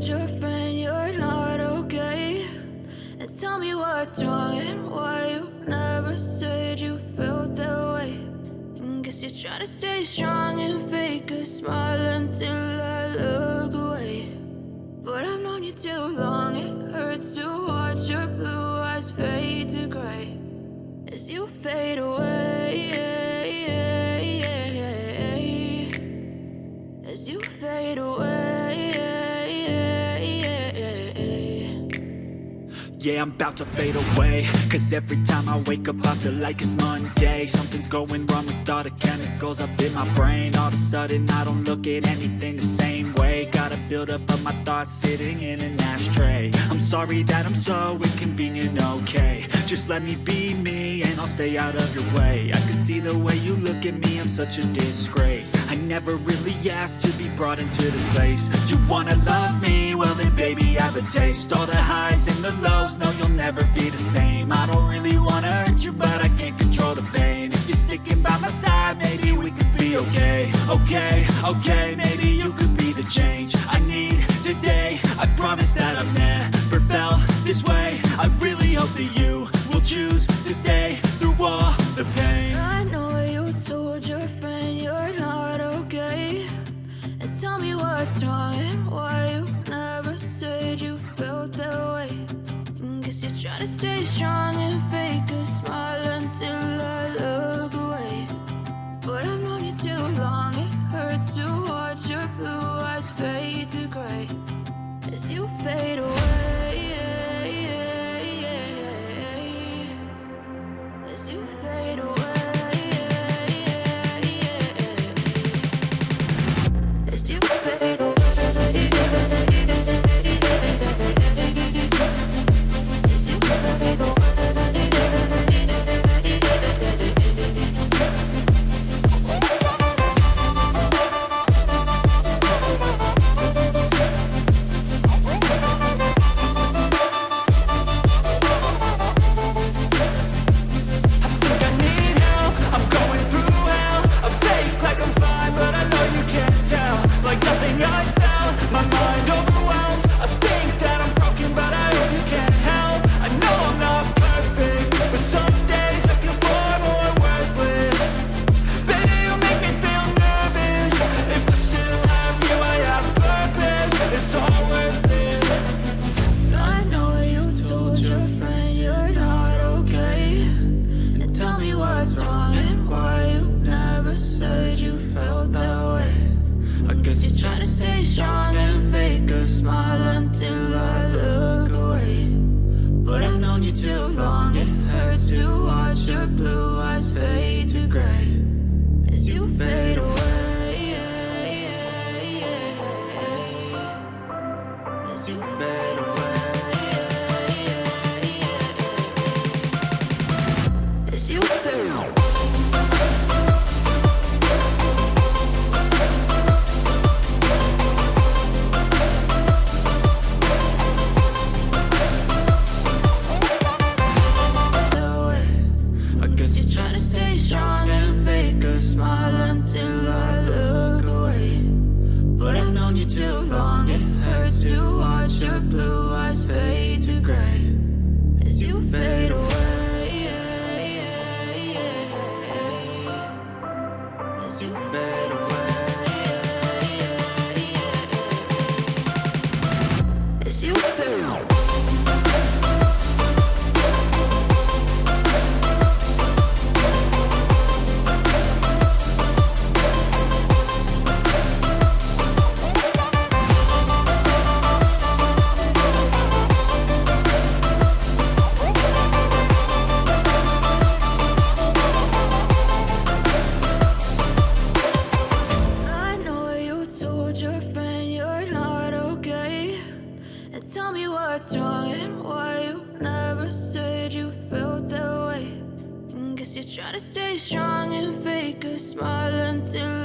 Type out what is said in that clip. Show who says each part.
Speaker 1: told your friend you're not okay? And tell me what's wrong and why you never said you felt that way. And guess you're trying to stay strong and fake a smile until I look away. But I've known you too long, it hurts to watch your blue eyes fade to gray as you fade away, as you fade away.
Speaker 2: Yeah, I'm about to fade away, cause every time I wake up I feel like it's Monday. Something's going wrong with all the chemicals up in my brain. All of a sudden I don't look at anything the same way. Got a buildup of my thoughts sitting in an ashtray. I'm sorry that I'm so inconvenient, okay? Just let me be me and I'll stay out of your way. I can see the way you look at me, I'm such a disgrace. I never really asked to be brought into this place. You wanna love me? Well then baby I have a taste. All the highs and the lows, no you'll never be the same. I don't really wanna hurt you but I can't control the pain. If you're sticking by my side maybe we could be okay. Okay, maybe you could be the change I need today. I promise that I've never felt this way. I really hope that you will choose to stay through all the pain.
Speaker 1: I know you told your friend you're not okay. And tell me what's wrong and why you never said you felt that way. And guess you're trying to stay strong and fake a smile until I look away. But I've known you too long, it hurts to watch your blue eyes fade to gray as you fade away, as you fade away, as you fade away. Trying to stay strong and fake a smile until